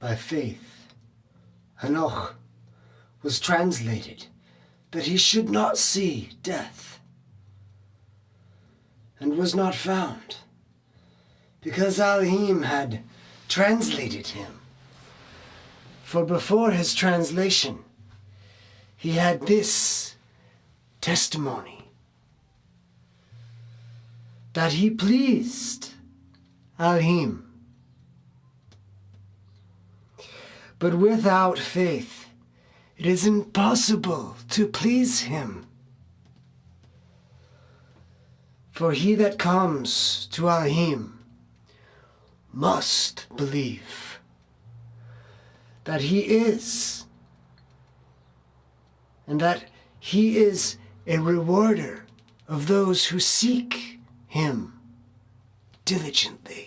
By faith, Hanok was translated that he should not see death, and was not found, because Elohim had translated him. For before his translation, he had this testimony, that he pleased Elohim. But without faith, it is impossible to please him. For he that comes to Elohim must believe that he is, and that he is a rewarder of those who seek him diligently.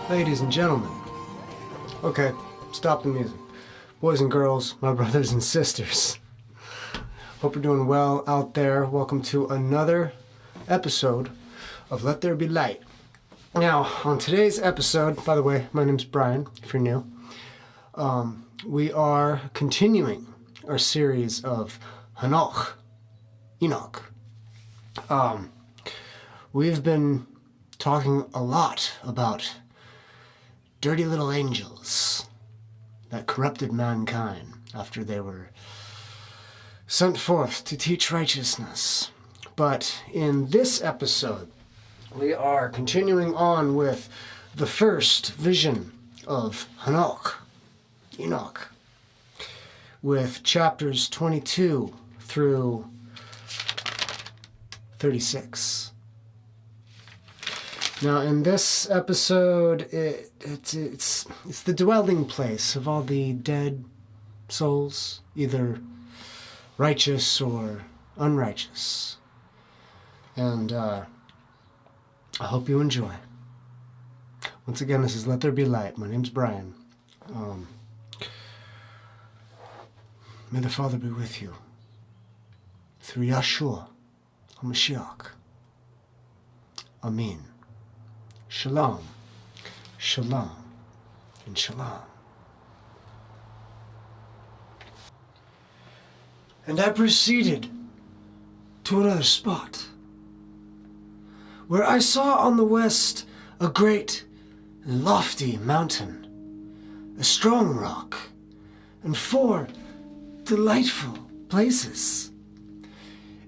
Ladies and gentlemen. Okay, stop the music. Boys and girls, my brothers and sisters. Hope you're doing well out there. Welcome to another episode of Let There Be Light. Now, on today's episode, by the way, my name's Brian, if you're new. We are continuing our series of Hanok, Enoch. We've been talking a lot about dirty little angels that corrupted mankind after they were sent forth to teach righteousness. But in this episode, we are continuing on with the first vision of Hanok, Enoch, with chapters 22 through 36. Now, in this episode, it's the dwelling place of all the dead souls, either righteous or unrighteous. And I hope you enjoy. Once again, this is Let There Be Light. My name's Brian. May the Father be with you. Through Yahshua, HaMashiach. Amen. Shalom, shalom, and shalom. And I proceeded to another spot, where I saw on the west a great and lofty mountain, a strong rock, and 4 delightful places.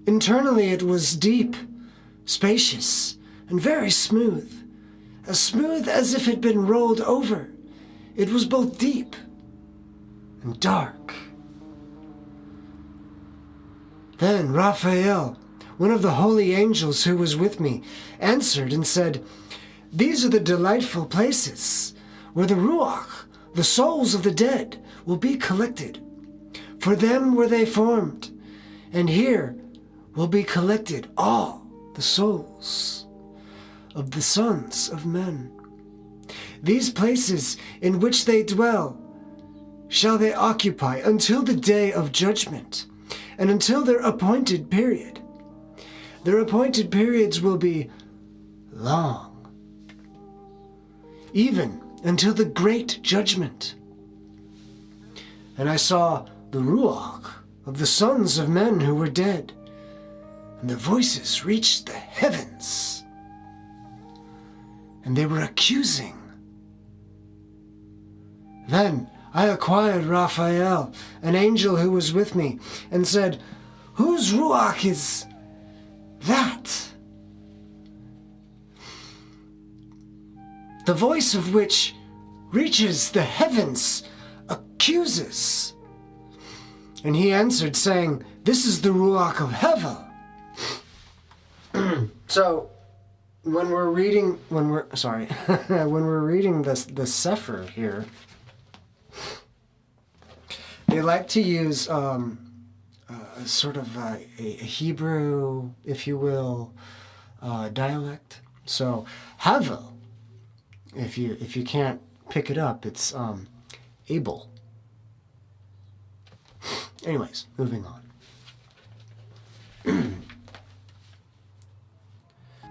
Internally it was deep, spacious, and very smooth. As smooth as if it had been rolled over. It was both deep and dark. Then Raphael, one of the holy angels who was with me, answered and said, "These are the delightful places where the Ruach, the souls of the dead, will be collected. For them were they formed, and here will be collected all the souls of the sons of men. These places in which they dwell shall they occupy until the day of judgment, and until their appointed period. Their appointed periods will be long, even until the great judgment. And I saw the Ruach of the sons of men who were dead, and their voices reached the heavens. And they were accusing Then I acquired Raphael, an angel who was with me, and said, "Whose ruach is that?" The voice of which reaches the heavens, accuses. And he answered, saying, "This is the ruach of Hevel." So, when we're reading the Sefer here, they like to use sort of a Hebrew, if you will, dialect. So, Hevel, if you can't pick it up, it's Abel. Anyways, moving on.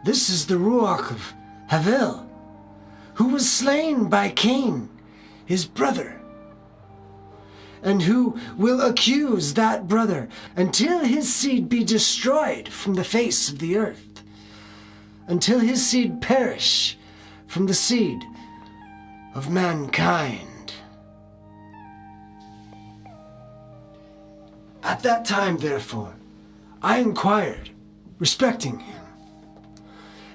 This is the ruach of Hevel, who was slain by Cain, his brother, and who will accuse that brother until his seed be destroyed from the face of the earth, until his seed perish from the seed of mankind. At that time, therefore, I inquired respecting him,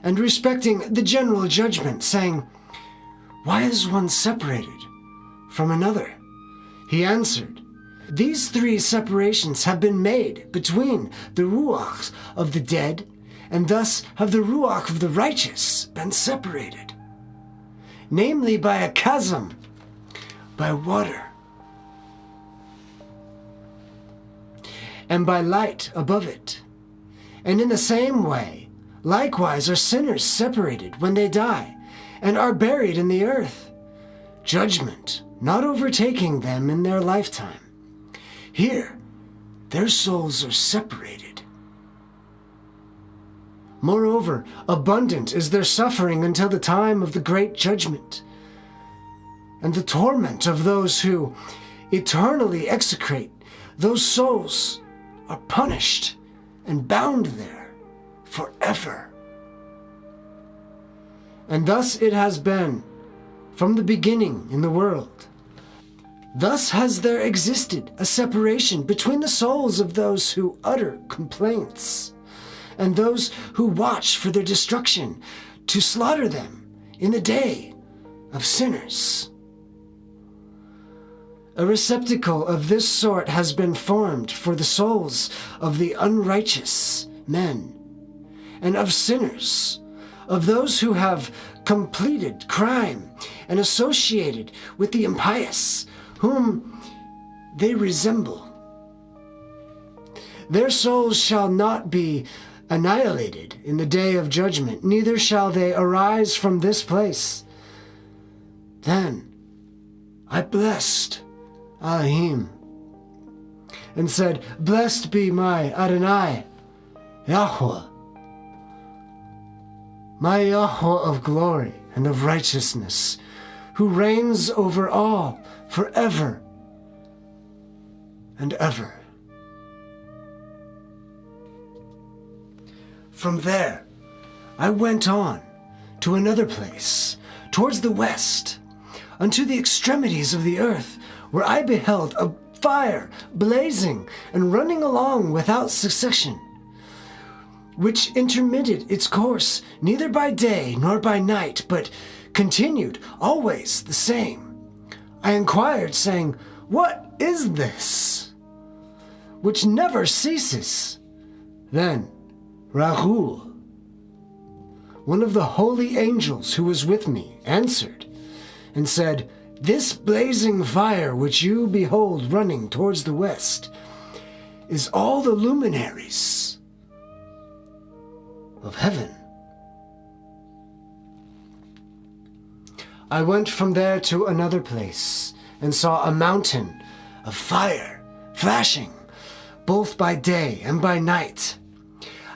and respecting the general judgment, saying, "Why is one separated from another?" He answered, "These three separations have been made between the ruachs of the dead, and thus have the ruach of the righteous been separated, namely by a chasm, by water, and by light above it. And in the same way, likewise are sinners separated when they die, and are buried in the earth, judgment not overtaking them in their lifetime. Here, their souls are separated. Moreover, abundant is their suffering until the time of the great judgment, and the torment of those who eternally execrate. Those souls are punished and bound there forever. And thus it has been from the beginning in the world. Thus has there existed a separation between the souls of those who utter complaints and those who watch for their destruction, to slaughter them in the day of sinners. A receptacle of this sort has been formed for the souls of the unrighteous men, and of sinners, of those who have completed crime and associated with the impious, whom they resemble. Their souls shall not be annihilated in the day of judgment, neither shall they arise from this place. Then I blessed Elohim, and said, "Blessed be my Adonai, Yahshua, my Yahshua of glory and of righteousness, who reigns over all forever and ever." From there, I went on to another place, towards the west, unto the extremities of the earth, where I beheld a fire blazing and running along without cessation, which intermitted its course neither by day nor by night, but continued always the same. I inquired, saying, "What is this which never ceases?" Then Rahul, one of the holy angels who was with me, answered and said, "This blazing fire which you behold running towards the west is all the luminaries of heaven." I went from there to another place, and saw a mountain of fire flashing, both by day and by night.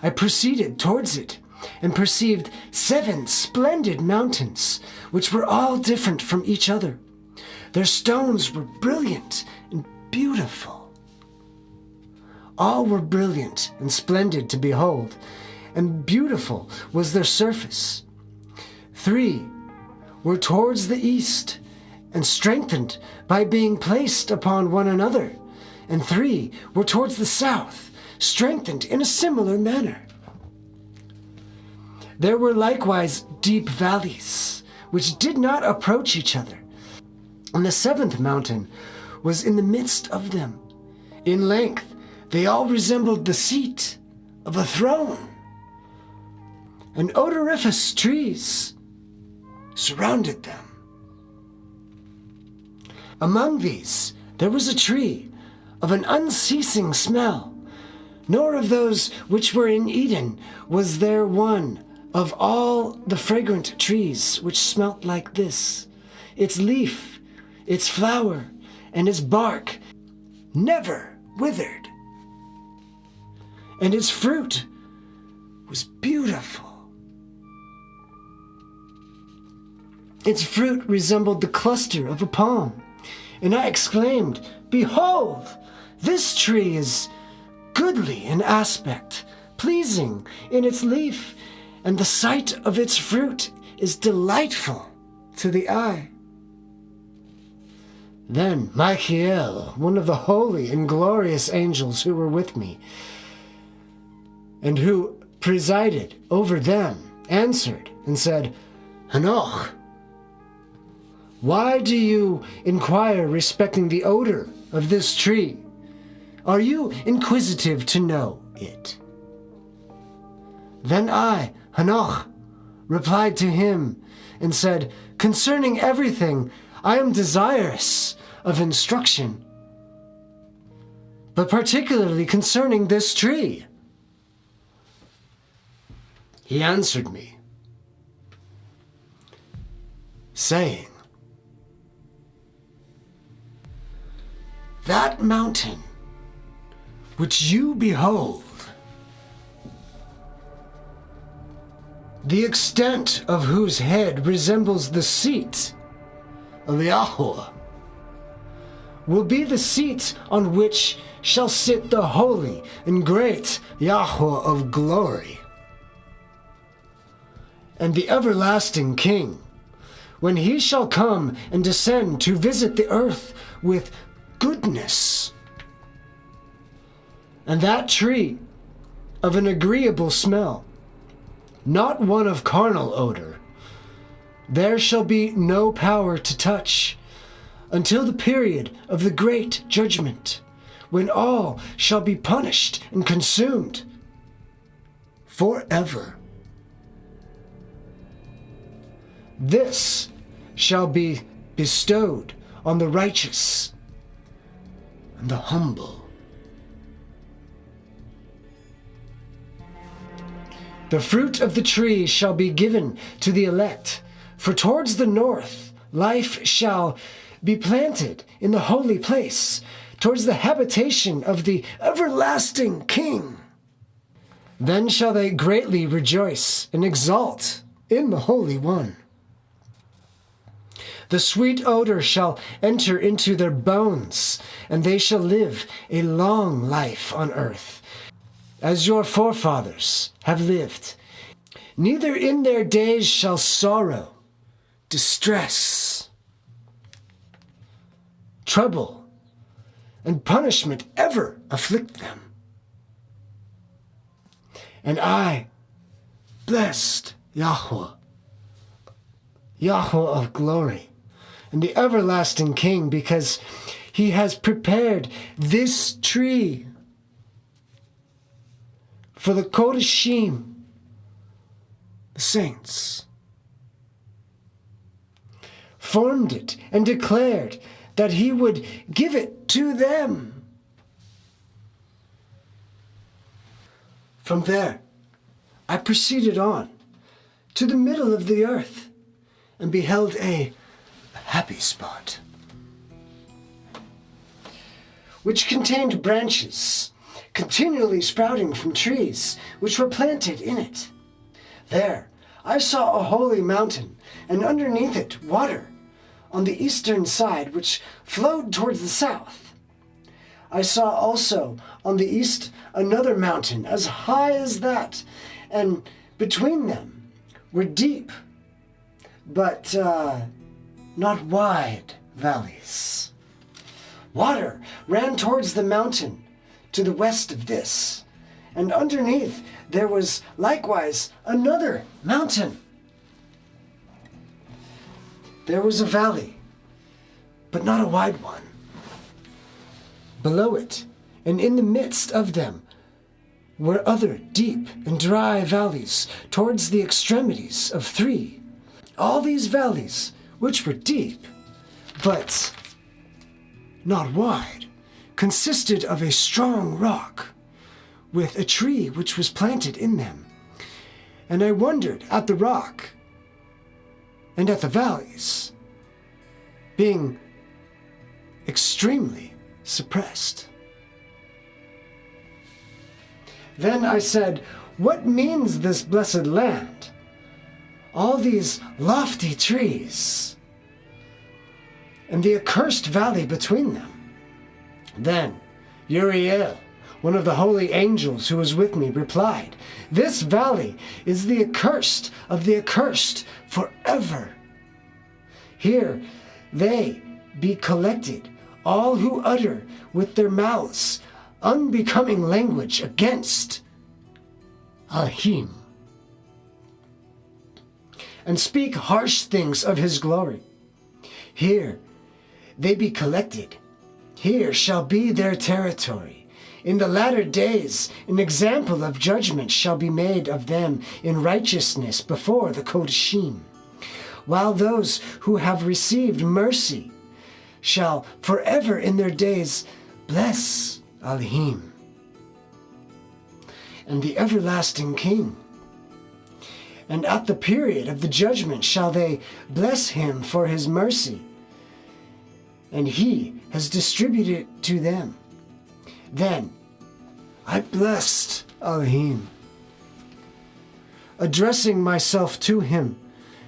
I proceeded towards it, and perceived 7 splendid mountains, which were all different from each other. Their stones were brilliant and beautiful. All were brilliant and splendid to behold, and beautiful was their surface. 3 were towards the east, and strengthened by being placed upon one another, and 3 were towards the south, strengthened in a similar manner. There were likewise deep valleys, which did not approach each other, and the 7th mountain was in the midst of them. In length, they all resembled the seat of a throne, and odoriferous trees surrounded them. Among these there was a tree of an unceasing smell, nor of those which were in Eden was there one of all the fragrant trees which smelt like this. Its leaf, its flower, and its bark never withered, and its fruit was beautiful. Its fruit resembled the cluster of a palm, and I exclaimed, "Behold, this tree is goodly in aspect, pleasing in its leaf, and the sight of its fruit is delightful to the eye." Then Michael, one of the holy and glorious angels who were with me, and who presided over them, answered and said, "Hanok, why do you inquire respecting the odor of this tree? Are you inquisitive to know it?" Then I, Hanok, replied to him and said, "Concerning everything, I am desirous of instruction, but particularly concerning this tree." He answered me, saying, "That mountain which you behold, the extent of whose head resembles the seat of Yahshua, will be the seat on which shall sit the holy and great Yahshua of glory, and the everlasting King, when he shall come and descend to visit the earth with goodness. And that tree of an agreeable smell, not one of carnal odor, there shall be no power to touch until the period of the great judgment, when all shall be punished and consumed forever. This shall be bestowed on the righteous and the humble. The fruit of the tree shall be given to the elect, for towards the north life shall be planted in the holy place, towards the habitation of the everlasting King. Then shall they greatly rejoice and exult in the Holy One. The sweet odor shall enter into their bones, and they shall live a long life on earth, as your forefathers have lived. Neither in their days shall sorrow, distress, trouble, and punishment ever afflict them. And I blessed Yahshua, Yahshua of glory, and the everlasting King, because he has prepared this tree for the Kodashim, the saints, formed it and declared that he would give it to them. From there, I proceeded on to the middle of the earth and beheld a happy spot, which contained branches continually sprouting from trees which were planted in it. There I saw a holy mountain, and underneath it water on the eastern side, which flowed towards the south. I saw also on the east another mountain as high as that, and between them were deep, but not wide valleys. Water ran towards the mountain to the west of this, and underneath there was likewise another mountain. There was a valley, but not a wide one. Below it, and in the midst of them, were other deep and dry valleys towards the extremities of 3. All these valleys, which were deep, but not wide, consisted of a strong rock, with a tree which was planted in them. And I wondered at the rock and at the valleys, being extremely suppressed. Then I said, what means this blessed land? All these lofty trees, and the accursed valley between them. Then Uriel, one of the holy angels who was with me, replied, this valley is the accursed of the accursed forever. Here they be collected, all who utter with their mouths unbecoming language against Elohim, and speak harsh things of his glory. Here they be collected. Here shall be their territory. In the latter days an example of judgment shall be made of them in righteousness before the Kodashim, while those who have received mercy shall forever in their days bless Elohim and the everlasting King. And at the period of the judgment shall they bless him for his mercy, and he has distributed it to them. Then I blessed Elohim, addressing myself to him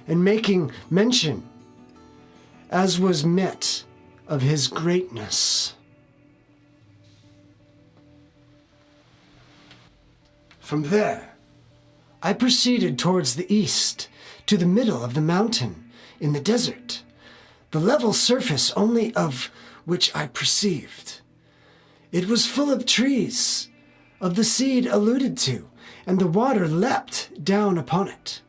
and making mention, as was met, of his greatness. From there, I proceeded towards the east, to the middle of the mountain, in the desert, the level surface only of which I perceived. It was full of trees, of the seed alluded to, and the water leapt down upon it.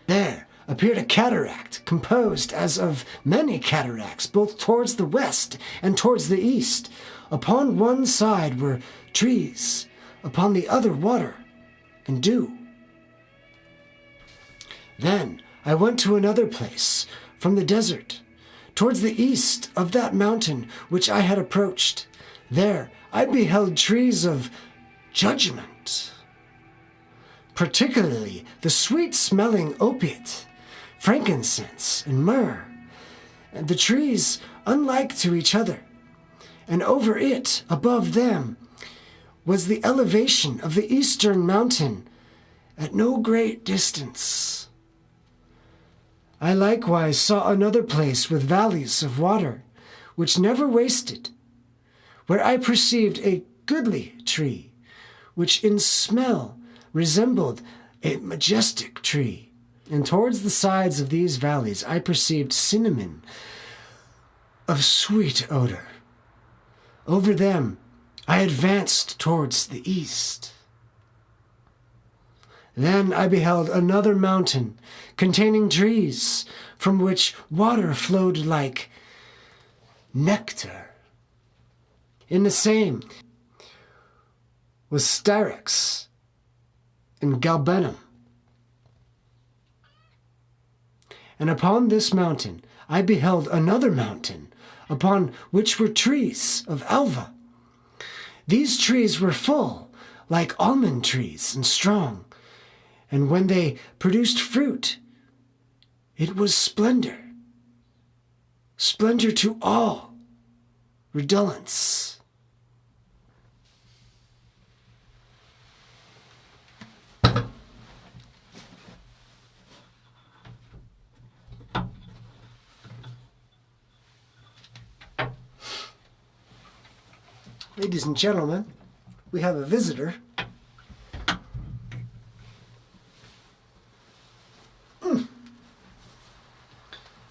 There appeared a cataract, composed as of many cataracts, both towards the west and towards the east. Upon one side were trees, upon the other water and dew. Then I went to another place from the desert, towards the east of that mountain which I had approached. There I beheld trees of judgment, particularly the sweet-smelling opiate, frankincense, and myrrh, and the trees unlike to each other. And over it, above them, was the elevation of the eastern mountain at no great distance. I likewise saw another place with valleys of water, which never wasted, where I perceived a goodly tree, which in smell resembled a majestic tree. And towards the sides of these valleys I perceived cinnamon of sweet odor. Over them I advanced towards the east. Then I beheld another mountain containing trees from which water flowed like nectar. In the same was styrax and galbanum. And upon this mountain I beheld another mountain, upon which were trees of alva. These trees were full, like almond trees, and strong, and when they produced fruit, it was splendor, splendor to all redolence. Ladies and gentlemen, we have a visitor.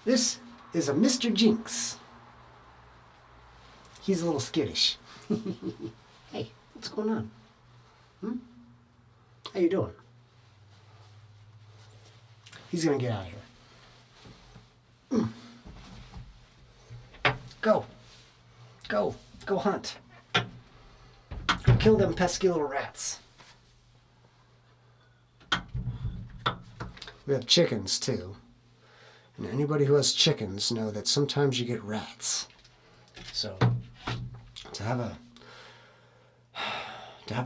This is a Mr. Jinx. He's a little skittish. Hey, what's going on? How you doing? He's gonna get out of here. Go. Go hunt. Go kill them pesky little rats. We have chickens too. And anybody who has chickens know that sometimes you get rats. So to have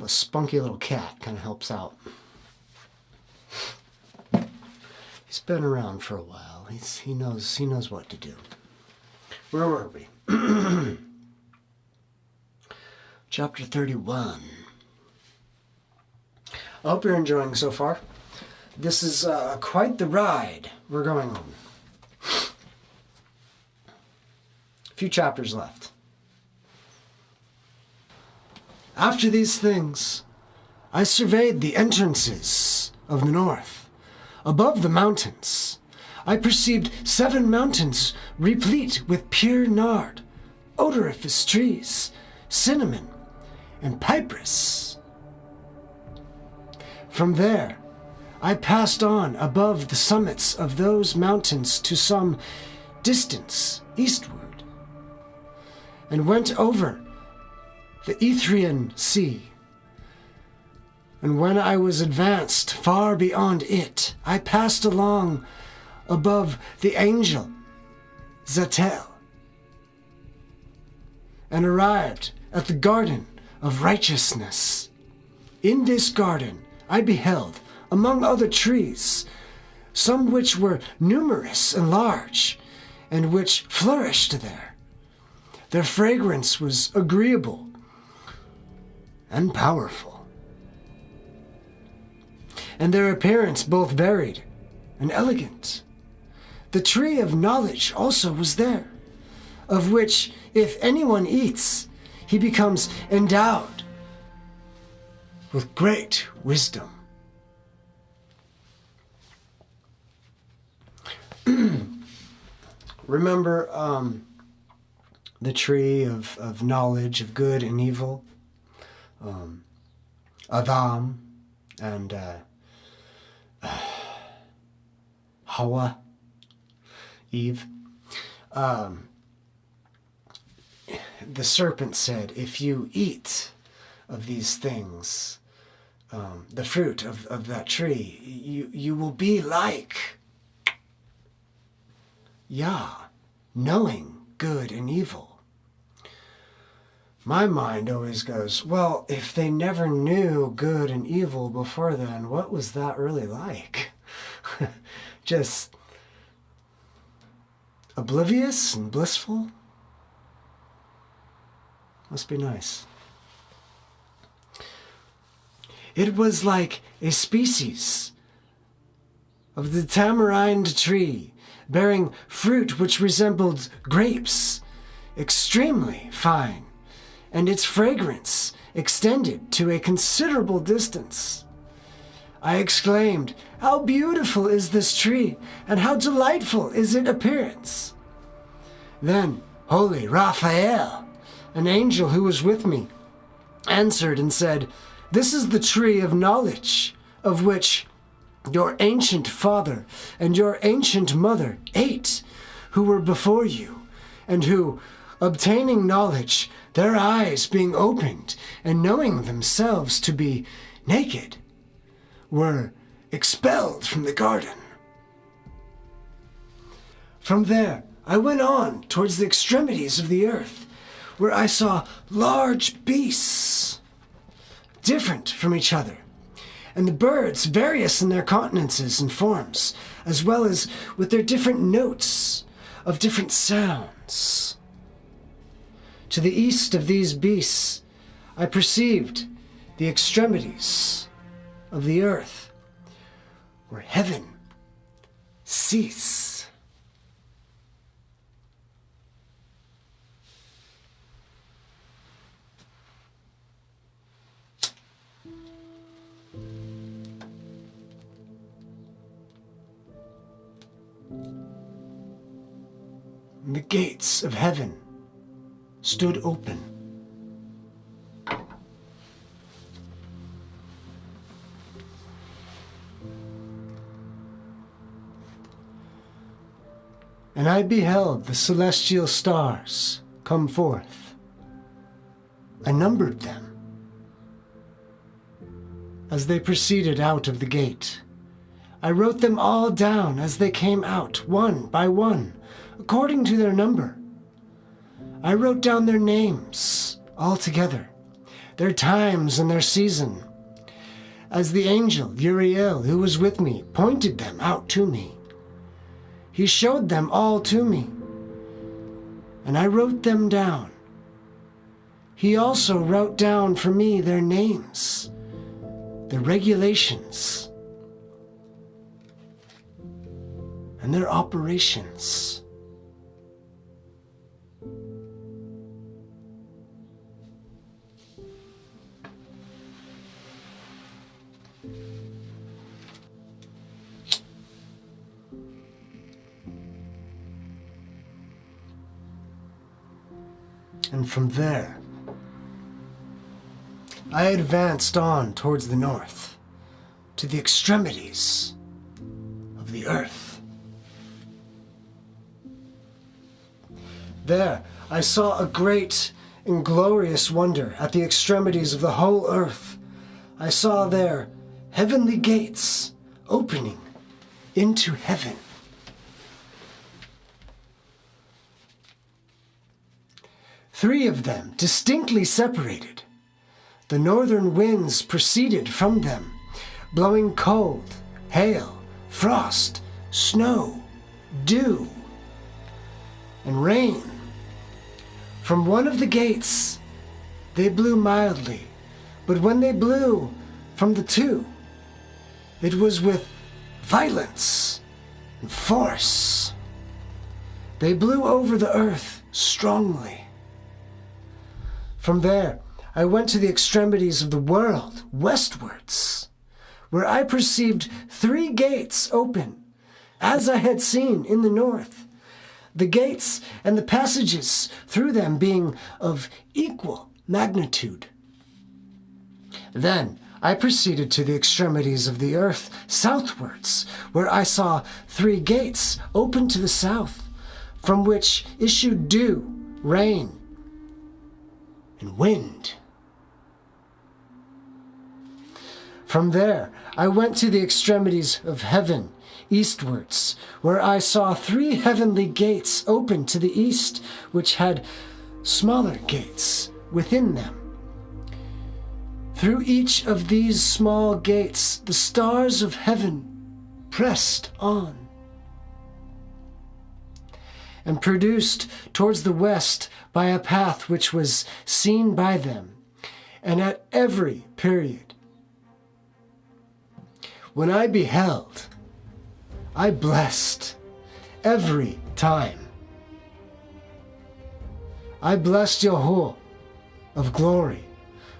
a spunky little cat kind of helps out. He's been around for a while. He knows what to do. Where were we? Chapter 31. I hope you're enjoying so far. This is quite the ride we're going on. A few chapters left. After these things, I surveyed the entrances of the north. Above the mountains, I perceived 7 mountains replete with pure nard, odoriferous trees, cinnamon, and cypress. From there, I passed on above the summits of those mountains to some distance eastward, and went over the Etherian Sea. And when I was advanced far beyond it, I passed along above the angel Zatel, and arrived at the garden of righteousness. In this garden I beheld, among other trees, some which were numerous and large, and which flourished there. Their fragrance was agreeable and powerful, and their appearance both varied and elegant. The tree of knowledge also was there, of which if anyone eats, he becomes endowed with great wisdom. Remember the tree of knowledge of good and evil? Adam and Hawa, Eve. The serpent said, if you eat of these things, the fruit of that tree, you will be like Yah, knowing good and evil. My mind always goes, well, if they never knew good and evil before then, what was that really like? Just oblivious and blissful? Must be nice. It was like a species of the tamarind tree, bearing fruit which resembled grapes, extremely fine, and its fragrance extended to a considerable distance. I exclaimed, how beautiful is this tree, and how delightful is its appearance. Then holy Raphael, an angel who was with me, answered and said, this is the tree of knowledge, of which your ancient father and your ancient mother ate, who were before you, and who, obtaining knowledge, their eyes being opened, and knowing themselves to be naked, were expelled from the garden. From there I went on towards the extremities of the earth, where I saw large beasts, different from each other, and the birds various in their countenances and forms, as well as with their different notes of different sounds. To the east of these beasts I perceived the extremities of the earth, where heaven cease. The gates of heaven stood open. And I beheld the celestial stars come forth. I numbered them as they proceeded out of the gate. I wrote them all down as they came out, one by one, according to their number. I wrote down their names all together, their times and their season, as the angel Uriel, who was with me, pointed them out to me. He showed them all to me, and I wrote them down. He also wrote down for me their names, their regulations, and their operations. And from there, I advanced on towards the north, to the extremities of the earth. There, I saw a great and glorious wonder at the extremities of the whole earth. I saw there heavenly gates opening into heaven. Three of them distinctly separated. The northern winds proceeded from them, blowing cold, hail, frost, snow, dew, and rain. From one of the gates, they blew mildly, but when they blew from the two, it was with violence and force. They blew over the earth strongly. From there, I went to the extremities of the world, westwards, where I perceived three gates open, as I had seen in the north, the gates and the passages through them being of equal magnitude. Then I proceeded to the extremities of the earth, southwards, where I saw three gates open to the south, from which issued dew, rain, and wind. From there, I went to the extremities of heaven, eastwards, where I saw three heavenly gates open to the east, which had smaller gates within them. Through each of these small gates, the stars of heaven pressed on, and produced towards the west by a path which was seen by them, and at every period. When I beheld, I blessed every time. I blessed Yahweh of glory,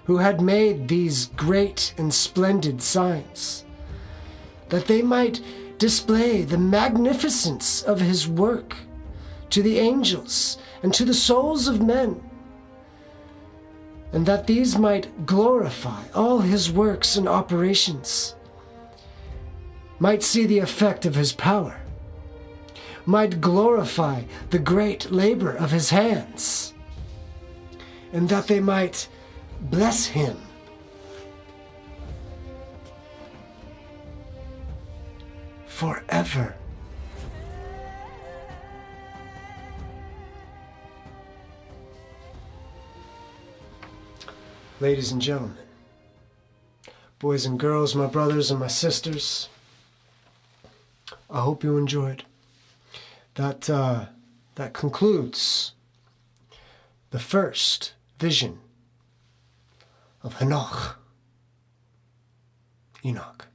who had made these great and splendid signs, that they might display the magnificence of his work to the angels and to the souls of men, and that these might glorify all his works and operations, might see the effect of his power, might glorify the great labor of his hands, and that they might bless him forever. Ladies and gentlemen, boys and girls, my brothers and my sisters, I hope you enjoyed. That concludes the first vision of Hanok, Enoch.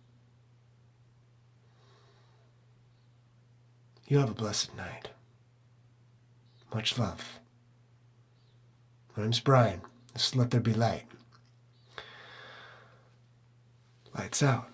You have a blessed night. Much love. My name's Brian. This is Let There Be Light. Lights out.